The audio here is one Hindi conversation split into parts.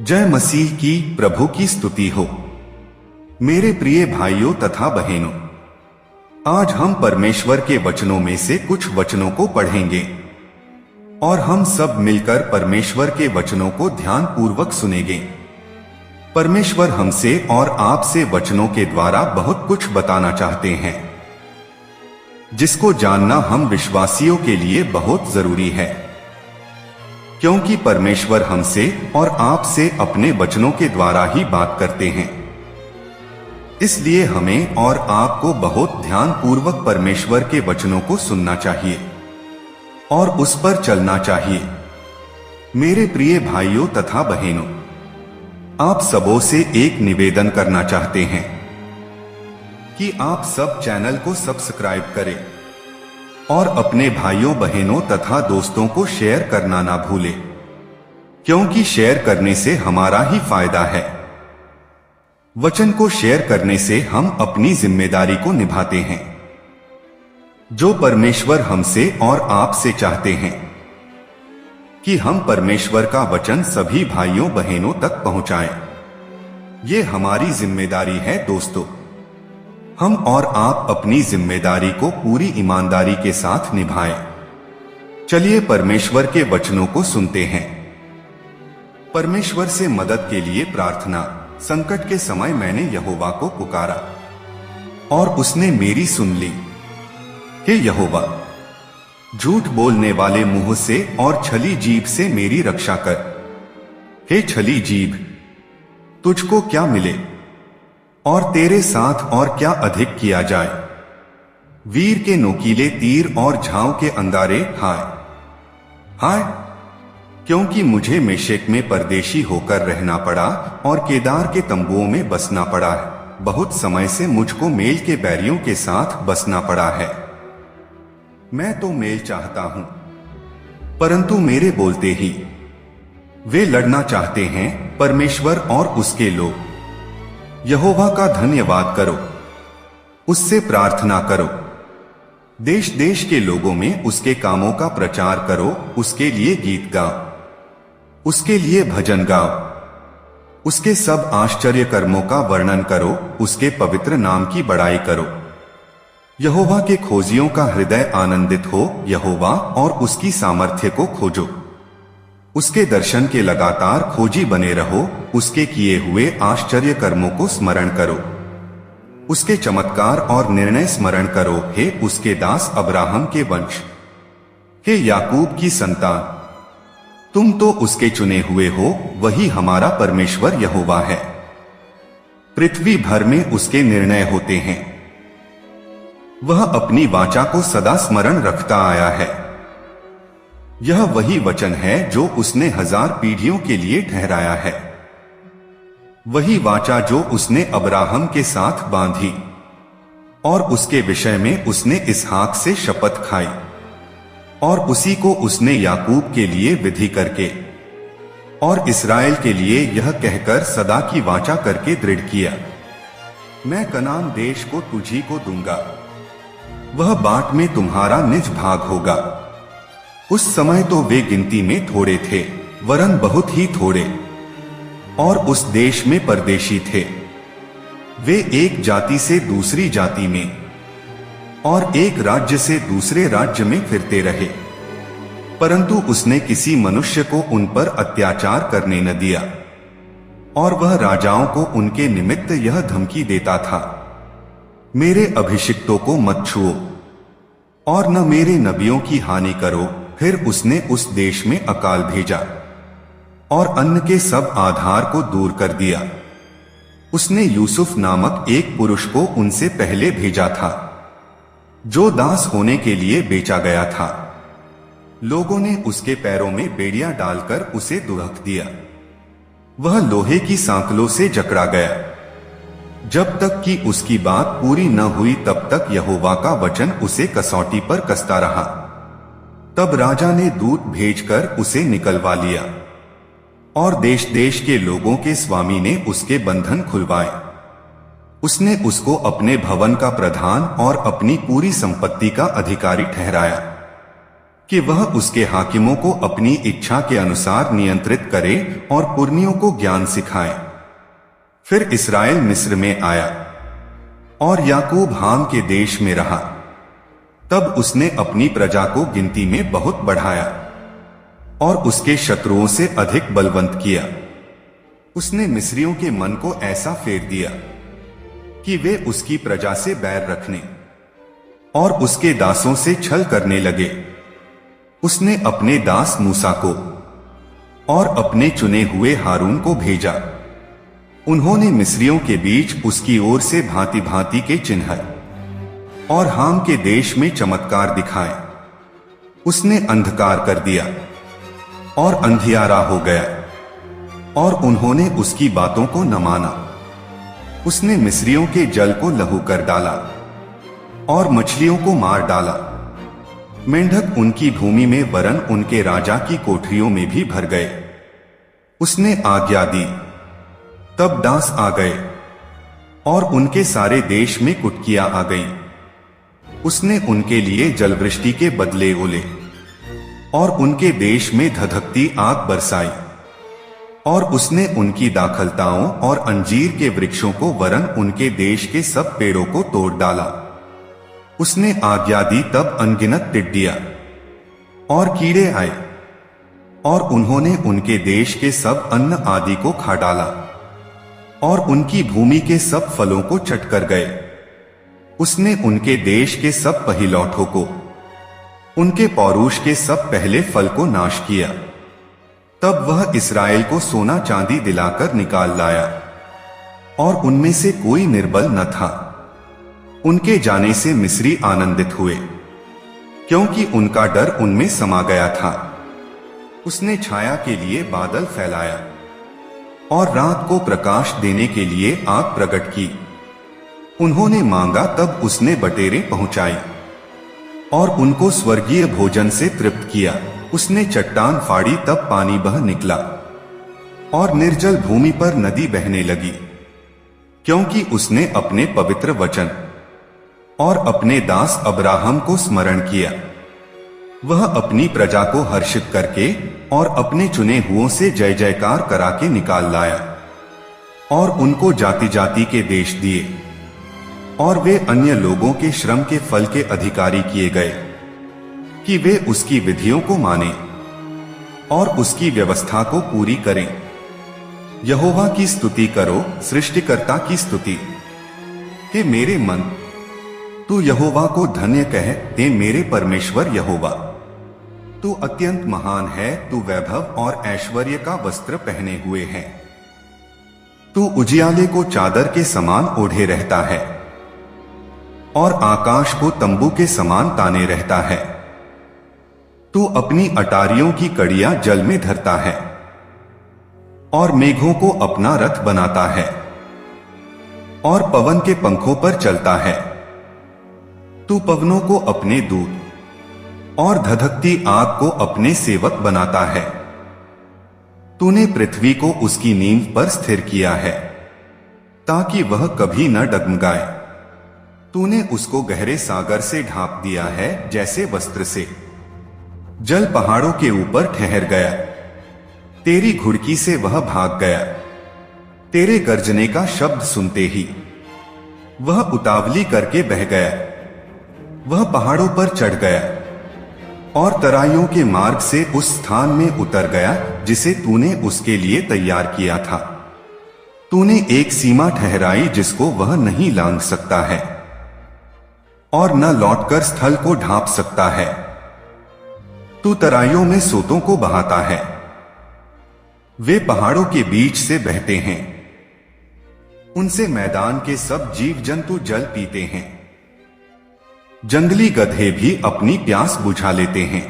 जय मसीह की प्रभु की स्तुति हो। मेरे प्रिय भाइयों तथा बहनों, आज हम परमेश्वर के वचनों में से कुछ वचनों को पढ़ेंगे और हम सब मिलकर परमेश्वर के वचनों को ध्यान पूर्वक सुनेंगे। परमेश्वर हमसे और आपसे वचनों के द्वारा बहुत कुछ बताना चाहते हैं, जिसको जानना हम विश्वासियों के लिए बहुत जरूरी है, क्योंकि परमेश्वर हमसे और आपसे अपने वचनों के द्वारा ही बात करते हैं। इसलिए हमें और आपको बहुत ध्यान पूर्वक परमेश्वर के वचनों को सुनना चाहिए और उस पर चलना चाहिए। मेरे प्रिय भाइयों तथा बहनों, आप सबों से एक निवेदन करना चाहते हैं कि आप सब चैनल को सब्सक्राइब करें और अपने भाइयों बहनों तथा दोस्तों को शेयर करना ना भूलें, क्योंकि शेयर करने से हमारा ही फायदा है। वचन को शेयर करने से हम अपनी जिम्मेदारी को निभाते हैं, जो परमेश्वर हमसे और आपसे चाहते हैं कि हम परमेश्वर का वचन सभी भाइयों बहनों तक पहुंचाएं। ये हमारी जिम्मेदारी है दोस्तों। हम और आप अपनी जिम्मेदारी को पूरी ईमानदारी के साथ निभाएं। चलिए परमेश्वर के वचनों को सुनते हैं। परमेश्वर से मदद के लिए प्रार्थना। संकट के समय मैंने यहोवा को पुकारा और उसने मेरी सुन ली। हे यहोवा, झूठ बोलने वाले मुंह से और छली जीभ से मेरी रक्षा कर। हे छली जीभ, तुझको क्या मिले और तेरे साथ और क्या अधिक किया जाए। वीर के नोकीले तीर और झांव के अंगारे, हाय हाय, क्योंकि मुझे मेशेक में परदेशी होकर रहना पड़ा और केदार के तंबुओं में बसना पड़ा है। बहुत समय से मुझको मेल के बैरियों के साथ बसना पड़ा है। मैं तो मेल चाहता हूं, परंतु मेरे बोलते ही वे लड़ना चाहते हैं। परमेश्वर और उसके लोग, यहोवा का धन्यवाद करो, उससे प्रार्थना करो। देश देश के लोगों में उसके कामों का प्रचार करो। उसके लिए गीत गाओ, उसके लिए भजन गाओ, उसके सब आश्चर्य कर्मों का वर्णन करो, उसके पवित्र नाम की बड़ाई करो। यहोवा के खोजियों का हृदय आनंदित हो। यहोवा और उसकी सामर्थ्य को खोजो, उसके दर्शन के लगातार खोजी बने रहो। उसके किए हुए आश्चर्य कर्मों को स्मरण करो, उसके चमत्कार और निर्णय स्मरण करो। हे उसके दास अब्राहम के वंश, हे याकूब की संतान, तुम तो उसके चुने हुए हो। वही हमारा परमेश्वर यहोवा है। पृथ्वी भर में उसके निर्णय होते हैं। वह अपनी वाचा को सदा स्मरण रखता आया है। यह वही वचन है जो उसने 1000 पीढ़ियों के लिए ठहराया है। वही वाचा जो उसने अब्राहम के साथ बांधी और उसके विषय में उसने इसहाक से शपथ खाई, और उसी को उसने याकूब के लिए विधि करके और इस्राएल के लिए यह कहकर सदा की वाचा करके दृढ़ किया, मैं कनान देश को तुझी को दूंगा, वह बाट में तुम्हारा निज भाग होगा। उस समय तो वे गिनती में थोड़े थे, वरन बहुत ही थोड़े, और उस देश में परदेशी थे। वे एक जाति से दूसरी जाति में और एक राज्य से दूसरे राज्य में फिरते रहे, परंतु उसने किसी मनुष्य को उन पर अत्याचार करने न दिया, और वह राजाओं को उनके निमित्त यह धमकी देता था, मेरे अभिषिक्तों को मत छुओ और न मेरे नबियों की हानि करो। फिर उसने उस देश में अकाल भेजा और अन्न के सब आधार को दूर कर दिया। उसने यूसुफ नामक एक पुरुष को उनसे पहले भेजा था, जो दास होने के लिए बेचा गया था। लोगों ने उसके पैरों में बेड़ियां डालकर उसे दुहक दिया। वह लोहे की सांकलों से जकड़ा गया। जब तक कि उसकी बात पूरी न हुई, तब तक यहोवा का वचन उसे कसौटी पर कसता रहा। तब राजा ने दूत भेजकर उसे निकलवा लिया, और देश देश के लोगों के स्वामी ने उसके बंधन खुलवाए। उसने उसको अपने भवन का प्रधान और अपनी पूरी संपत्ति का अधिकारी ठहराया। कि वह उसके हाकिमों को अपनी इच्छा के अनुसार नियंत्रित करे और पुरनियों को ज्ञान सिखाए। फिर इस्राएल मिस्र में आया और याकूब हाम के देश में रहा। तब उसने अपनी प्रजा को गिनती में बहुत बढ़ाया और उसके शत्रुओं से अधिक बलवंत किया। उसने मिस्रियों के मन को ऐसा फेर दिया कि वे उसकी प्रजा से बैर रखने और उसके दासों से छल करने लगे। उसने अपने दास मूसा को और अपने चुने हुए हारून को भेजा। उन्होंने मिस्रियों के बीच उसकी ओर से भांति भांति के चिन्ह और हाम के देश में चमत्कार दिखाए। उसने अंधकार कर दिया और अंधियारा हो गया और उन्होंने उसकी बातों को न माना। उसने मिस्रियों के जल को लहू कर डाला और मछलियों को मार डाला। मेंढक उनकी भूमि में वरन उनके राजा की कोठरियों में भी भर गए। उसने आज्ञा दी, तब डांस आ गए और उनके सारे देश में कुटकियां आ गईं। उसने उनके लिए जलवृष्टि के बदले ओले और उनके देश में धधकती आग बरसाई। और उसने उनकी दाखलताओं और अंजीर के वृक्षों को वरन उनके देश के सब पेड़ों को तोड़ डाला। उसने आज्ञा दी, तब अनगिनत टिड्डियां और कीड़े आए और उन्होंने उनके देश के सब अन्न आदि को खा डाला और उनकी भूमि के सब फलों को चट कर गए। उसने उनके देश के सब पहिलौठों को, उनके पौरूष के सब पहले फल को नाश किया। तब वह इस्राएल को सोना चांदी दिलाकर निकाल लाया और उनमें से कोई निर्बल न था। उनके जाने से मिस्री आनंदित हुए, क्योंकि उनका डर उनमें समा गया था। उसने छाया के लिए बादल फैलाया और रात को प्रकाश देने के लिए आग प्रकट की। उन्होंने मांगा, तब उसने बटेरें पहुंचाई और उनको स्वर्गीय भोजन से तृप्त किया। उसने चट्टान फाड़ी, तब पानी बह निकला और निर्जल भूमि पर नदी बहने लगी, क्योंकि उसने अपने पवित्र वचन और अपने दास अब्राहम को स्मरण किया। वह अपनी प्रजा को हर्षित करके और अपने चुने हुओं से जय जयकार करा के निकाल लाया और उनको जाति जाति के देश दिए और वे अन्य लोगों के श्रम के फल के अधिकारी किए गए कि वे उसकी विधियों को माने और उसकी व्यवस्था को पूरी करें। यहोवा की स्तुति करो, सृष्टिकर्ता की स्तुति। हे मेरे मन, तू यहोवा को धन्य कह, हे मेरे परमेश्वर यहोवा। तू अत्यंत महान है, तू वैभव और ऐश्वर्य का वस्त्र पहने हुए है। तू उजियाले को चादर के समान ओढ़े रहता है और आकाश को तंबू के समान ताने रहता है। तू अपनी अटारियों की कड़ियां जल में धरता है और मेघों को अपना रथ बनाता है और पवन के पंखों पर चलता है। तू पवनों को अपने दूत और धधकती आग को अपने सेवक बनाता है। तूने पृथ्वी को उसकी नींव पर स्थिर किया है, ताकि वह कभी न डगमगाए। तूने उसको गहरे सागर से ढांप दिया है, जैसे वस्त्र से। जल पहाड़ों के ऊपर ठहर गया, तेरी घुड़की से वह भाग गया। तेरे गर्जने का शब्द सुनते ही वह उतावली करके बह गया। वह पहाड़ों पर चढ़ गया और तराइयों के मार्ग से उस स्थान में उतर गया जिसे तूने उसके लिए तैयार किया था। तूने एक सीमा ठहराई जिसको वह नहीं लांघ सकता है और न लौटकर स्थल को ढांप सकता है। तू तराइयों में सोतों को बहाता है, वे पहाड़ों के बीच से बहते हैं। उनसे मैदान के सब जीव जंतु जल पीते हैं। जंगली गधे भी अपनी प्यास बुझा लेते हैं।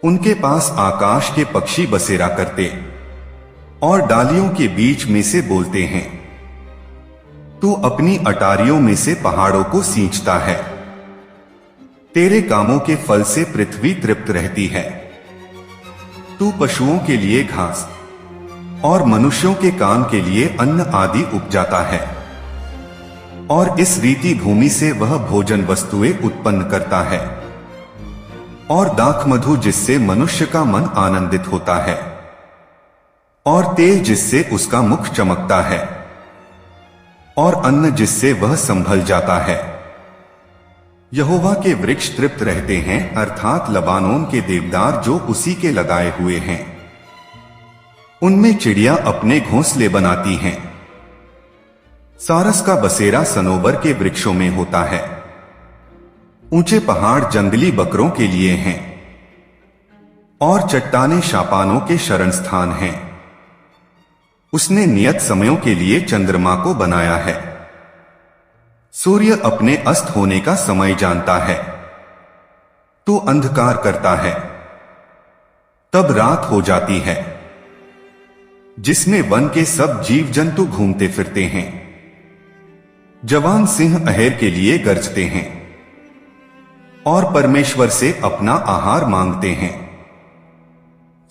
उनके पास आकाश के पक्षी बसेरा करते और डालियों के बीच में से बोलते हैं। तू अपनी अटारियों में से पहाड़ों को सींचता है। तेरे कामों के फल से पृथ्वी तृप्त रहती है। तू पशुओं के लिए घास और मनुष्यों के काम के लिए अन्न आदि उपजाता है और इस रीति भूमि से वह भोजन वस्तुएं उत्पन्न करता है। और दाख मधु जिससे मनुष्य का मन आनंदित होता है, और तेल जिससे उसका मुख चमकता है, और अन्न जिससे वह संभल जाता है। यहोवा के वृक्ष तृप्त रहते हैं, अर्थात लबानोन के देवदार जो उसी के लगाए हुए हैं। उनमें चिड़िया अपने घोंसले बनाती हैं। सारस का बसेरा सनोबर के वृक्षों में होता है। ऊंचे पहाड़ जंगली बकरों के लिए हैं, और चट्टानें शापानों के शरण स्थान हैं। उसने नियत समयों के लिए चंद्रमा को बनाया है। सूर्य अपने अस्त होने का समय जानता है, तो अंधकार करता है, तब रात हो जाती है, जिसमें वन के सब जीव जंतु घूमते फिरते हैं। जवान सिंह अहेर के लिए गरजते हैं, और परमेश्वर से अपना आहार मांगते हैं।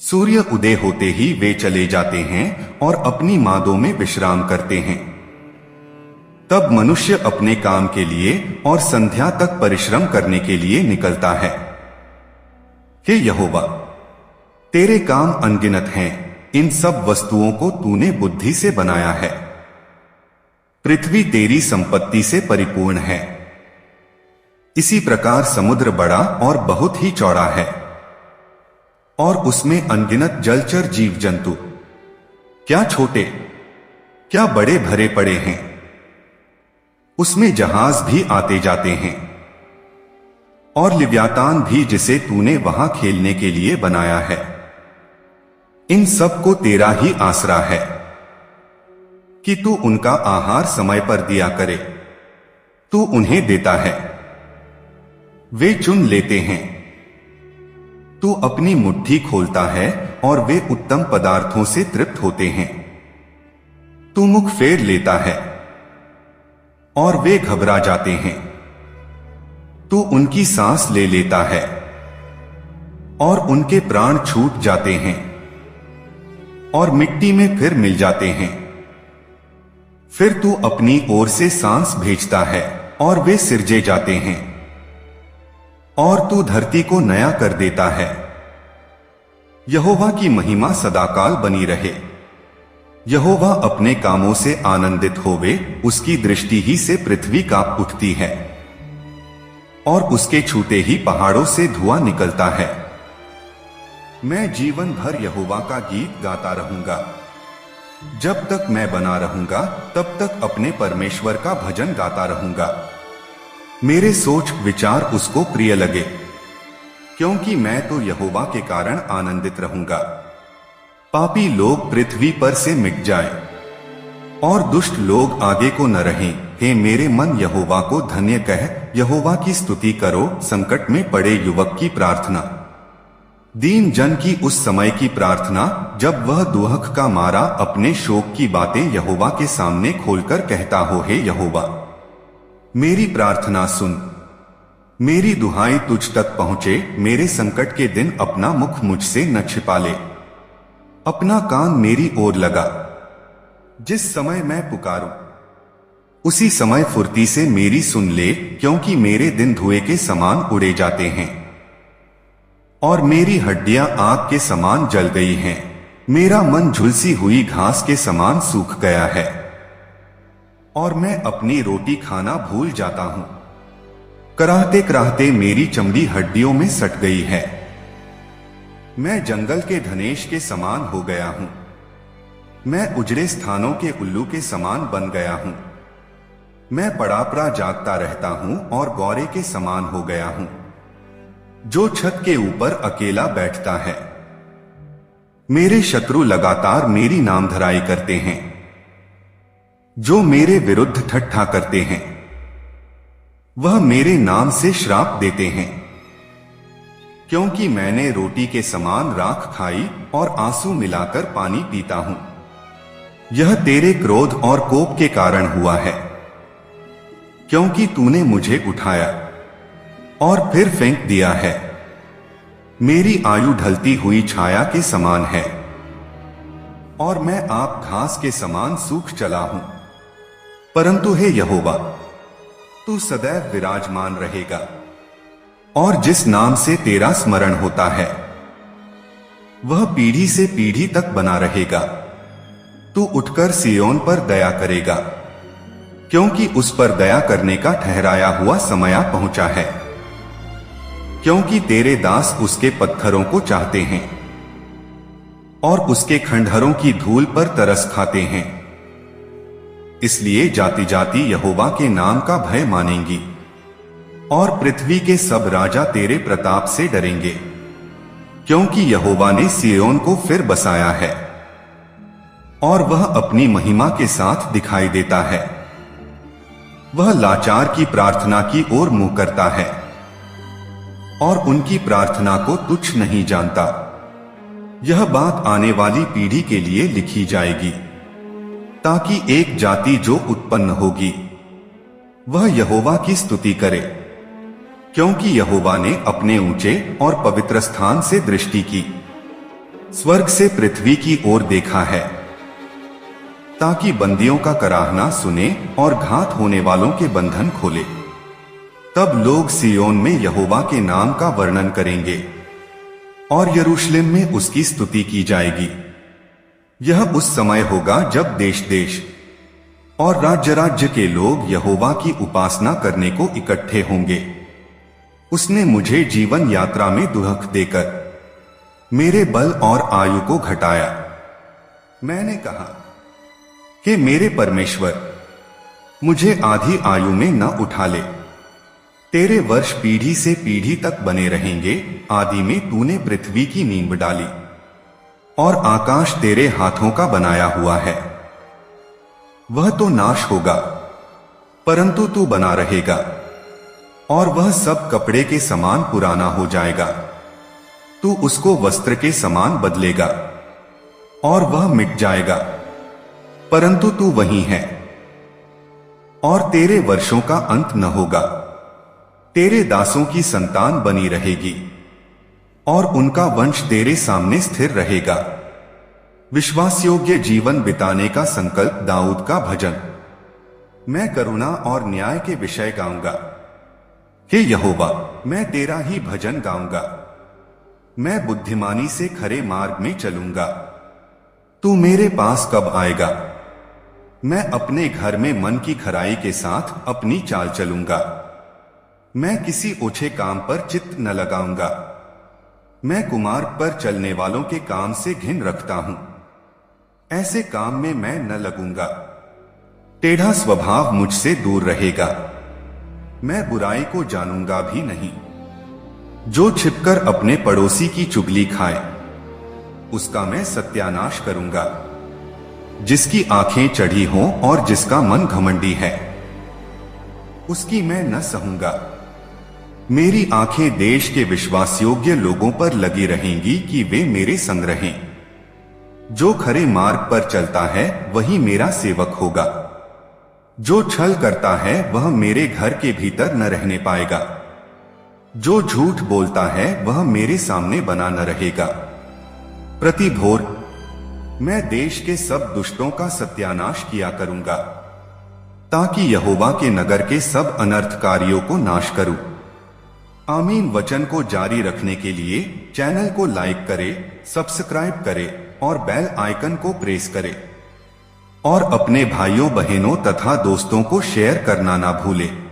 सूर्य उदय होते ही वे चले जाते हैं और अपनी मादों में विश्राम करते हैं। तब मनुष्य अपने काम के लिए और संध्या तक परिश्रम करने के लिए निकलता है। हे यहोवा, तेरे काम अनगिनत हैं, इन सब वस्तुओं को तूने बुद्धि से बनाया है। पृथ्वी तेरी संपत्ति से परिपूर्ण है। इसी प्रकार समुद्र बड़ा और बहुत ही चौड़ा है, और उसमें अनगिनत जलचर जीव जंतु, क्या छोटे क्या बड़े भरे पड़े हैं। उसमें जहाज भी आते जाते हैं, और लिव्यातान भी जिसे तूने वहां खेलने के लिए बनाया है। इन सब को तेरा ही आसरा है कि तू उनका आहार समय पर दिया करे। तू उन्हें देता है, वे चुन लेते हैं। तू अपनी मुट्ठी खोलता है और वे उत्तम पदार्थों से तृप्त होते हैं। तू मुख फेर लेता है और वे घबरा जाते हैं। तू उनकी सांस ले लेता है और उनके प्राण छूट जाते हैं और मिट्टी में फिर मिल जाते हैं। फिर तू अपनी ओर से सांस भेजता है और वे सिरजे जाते हैं, और तू धरती को नया कर देता है। यहोवा की महिमा सदाकाल बनी रहे। यहोवा अपने कामों से आनंदित होवे, उसकी दृष्टि ही से पृथ्वी कांप उठती है, और उसके छूते ही पहाड़ों से धुआं निकलता है। मैं जीवन भर यहोवा का गीत गाता रहूंगा। जब तक मैं बना रहूंगा तब तक अपने परमेश्वर का भजन गाता रहूंगा। मेरे सोच विचार उसको प्रिय लगे, क्योंकि मैं तो यहोवा के कारण आनंदित रहूंगा। पापी लोग पृथ्वी पर से मिट जाएं, और दुष्ट लोग आगे को न रहें। हे मेरे मन, यहोवा को धन्य कह, यहोवा की स्तुति करो। संकट में पड़े युवक की प्रार्थना, दीन जन की उस समय की प्रार्थना, जब वह दुहक का मारा अपने शोक की बातें यहोवा के सामने खोलकर कहता हो, हे यहोवा, मेरी प्रार्थना सुन, मेरी दुहाई तुझ तक पहुंचे। मेरे संकट के दिन अपना मुख मुझसे न छिपा ले, अपना कान मेरी ओर लगा। जिस समय मैं पुकारूं उसी समय फुर्ती से मेरी सुन ले, क्योंकि मेरे दिन धुएं के समान उड़े जाते हैं और मेरी हड्डियां आग के समान जल गई हैं। मेरा मन झुलसी हुई घास के समान सूख गया है, और मैं अपनी रोटी खाना भूल जाता हूं। कराहते कराहते मेरी चमड़ी हड्डियों में सट गई है। मैं जंगल के धनेश के समान हो गया हूं। मैं उजड़े स्थानों के उल्लू के समान बन गया हूं। मैं पड़ापड़ा जागता रहता हूं और गौरे के समान हो गया हूं, जो छत के ऊपर अकेला बैठता है। मेरे शत्रु लगातार मेरी नामधराई करते हैं, जो मेरे विरुद्ध ठट्ठा करते हैं। वह मेरे नाम से श्राप देते हैं, क्योंकि मैंने रोटी के समान राख खाई और आंसू मिलाकर पानी पीता हूं। यह तेरे क्रोध और कोप के कारण हुआ है, क्योंकि तूने मुझे उठाया और फिर फेंक दिया है। मेरी आयु ढलती हुई छाया के समान है, और मैं आप घास के समान सूख चला हूं। परंतु हे यहोवा, तू सदैव विराजमान रहेगा, और जिस नाम से तेरा स्मरण होता है वह पीढ़ी से पीढ़ी तक बना रहेगा। तू उठकर सियोन पर दया करेगा, क्योंकि उस पर दया करने का ठहराया हुआ समय पहुंचा है। क्योंकि तेरे दास उसके पत्थरों को चाहते हैं और उसके खंडहरों की धूल पर तरस खाते हैं। इसलिए जाति जाति यहोवा के नाम का भय मानेंगी और पृथ्वी के सब राजा तेरे प्रताप से डरेंगे, क्योंकि यहोवा ने सियोन को फिर बसाया है और वह अपनी महिमा के साथ दिखाई देता है। वह लाचार की प्रार्थना की ओर मुंह करता है और उनकी प्रार्थना को तुच्छ नहीं जानता। यह बात आने वाली पीढ़ी के लिए लिखी जाएगी, ताकि एक जाति जो उत्पन्न होगी वह यहोवा की स्तुति करे, क्योंकि यहोवा ने अपने ऊंचे और पवित्र स्थान से दृष्टि की, स्वर्ग से पृथ्वी की ओर देखा है, ताकि बंदियों का कराहना सुने और घात होने वालों के बंधन खोले। तब लोग सियोन में यहोवा के नाम का वर्णन करेंगे और यरूशलेम में उसकी स्तुति की जाएगी। यह उस समय होगा जब देश देश और राज्य राज्य के लोग यहोवा की उपासना करने को इकट्ठे होंगे। उसने मुझे जीवन यात्रा में दुख देकर मेरे बल और आयु को घटाया। मैंने कहा कि मेरे परमेश्वर, मुझे आधी आयु में न उठा ले। तेरे वर्ष पीढ़ी से पीढ़ी तक बने रहेंगे। आदि में तूने पृथ्वी की नींव डाली और आकाश तेरे हाथों का बनाया हुआ है। वह तो नाश होगा, परंतु तू बना रहेगा, और वह सब कपड़े के समान पुराना हो जाएगा। तू उसको वस्त्र के समान बदलेगा और वह मिट जाएगा, परंतु तू वही है, और तेरे वर्षों का अंत न होगा। तेरे दासों की संतान बनी रहेगी और उनका वंश तेरे सामने स्थिर रहेगा। विश्वासयोग्य जीवन बिताने का संकल्प दाऊद का भजन। मैं करुणा और न्याय के विषय गाऊंगा। हे यहोवा, मैं तेरा ही भजन गाऊंगा। मैं बुद्धिमानी से खरे मार्ग में चलूंगा। तू मेरे पास कब आएगा? मैं अपने घर में मन की खराई के साथ अपनी चाल चलूंगा। मैं किसी ओछे काम पर चित्त न लगाऊंगा। मैं कुमार्ग पर चलने वालों के काम से घिन रखता हूं। ऐसे काम में मैं न लगूंगा। टेढ़ा स्वभाव मुझसे दूर रहेगा। मैं बुराई को जानूंगा भी नहीं। जो छिपकर अपने पड़ोसी की चुगली खाए, उसका मैं सत्यानाश करूंगा। जिसकी आंखें चढ़ी हों और जिसका मन घमंडी है, उसकी मैं न सहूंगा। मेरी आंखें देश के विश्वासयोग्य लोगों पर लगी रहेंगी कि वे मेरे संग रहें। जो खरे मार्ग पर चलता है वही मेरा सेवक होगा। जो छल करता है वह मेरे घर के भीतर न रहने पाएगा। जो झूठ बोलता है वह मेरे सामने बना न रहेगा। प्रति भोर मैं देश के सब दुष्टों का सत्यानाश किया करूंगा, ताकि यहोवा के नगर के सब अनर्थकारियों को नाश करूं। आमीन। वचन को जारी रखने के लिए चैनल को लाइक करें, सब्सक्राइब करें और बेल आइकन को प्रेस करें, और अपने भाइयों बहनों तथा दोस्तों को शेयर करना ना भूलें।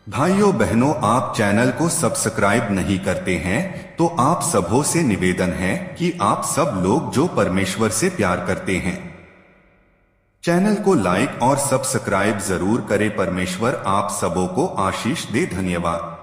भाइयों बहनों, आप चैनल को सब्सक्राइब नहीं करते हैं तो आप सबों से निवेदन है कि आप सब लोग जो परमेश्वर से प्यार करते हैं, चैनल को लाइक और सब्सक्राइब जरूर करें। परमेश्वर आप सबों को आशीष दे। धन्यवाद।